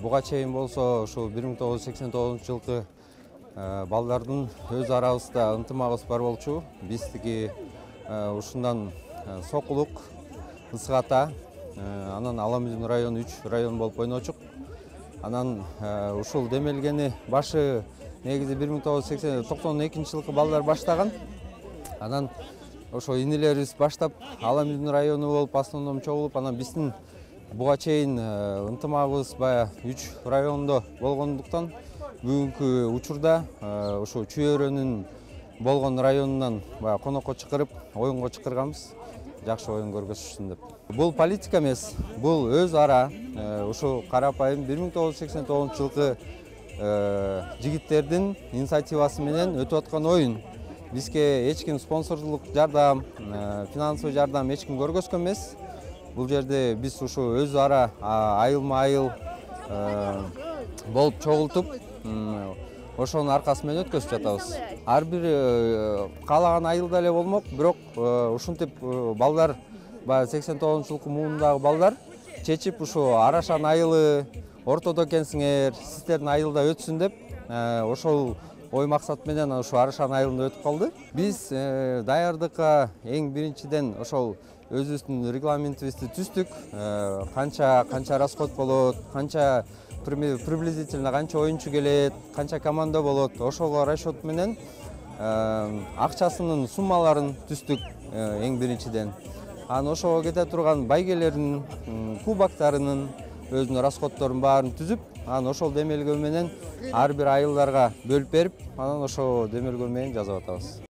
Буга чейин болсо ушул 1989 жылкы балдардын өз арабызда ынтымагыбыз бар болчу. Биздики ушундан Сокулук, Ысык Ата, анан Аламүздүн району 3 район болуп ойночук. Анан ушул демелгени башы негизи 1992 жылкы балдар баштаган. Анан ошо инилерибиз баштап Аламүздүн району болуп основном чогулуп, анан биздин буга чейин ынтымагыбыз баягы 3 райондо болгондуктан бүгүнкү учурда ошо Чүй-Өрөнүн болгон районунан баягы конокко чакырып, оюнго чакырганбыз. Жакшы оюн көргөзүшсүн деп. Бул политика эмес, бул өз ара ушу карапайым 1989 жылкы жигиттердин инициативасы менен өтүп аткан оюн. Бизге эч ким спонсорлук жардам, финансовый жардам эч ким көргөзгөн эмес. Бул жерде биз ушу өз ара айылма-айыл болуп чогултуп, ошонун аркасы менен өткөзүп жатабыз. Ар бир каалаган айылда эле болмок, бирок ушинтип балдар баягы 89 жылкы муумдагы балдар чечип ушу Арашан айылы ортодо экенсиңер, сиздердин айылда өтсүн деп, ошол ой максат менен ушу Арашан айылында өтүп калды. Биз даярдыкка эң биринчиден ошол өзүбүздүн регламентибизди түздүк. Канча расход болот, канча приблизительно канча оюнчу келет, канча команда болот, ошого расчет менен акчасынын суммаларын түздүк эң биринчиден. Анан ошого кете турган байгелердин, кубактарынын өзүнүн расходдорун баарын түзүп, анан ошол демелгөө менен ар бир айылдарга бөлүп берип, анан ошо демелгөө менен жазып атабыз.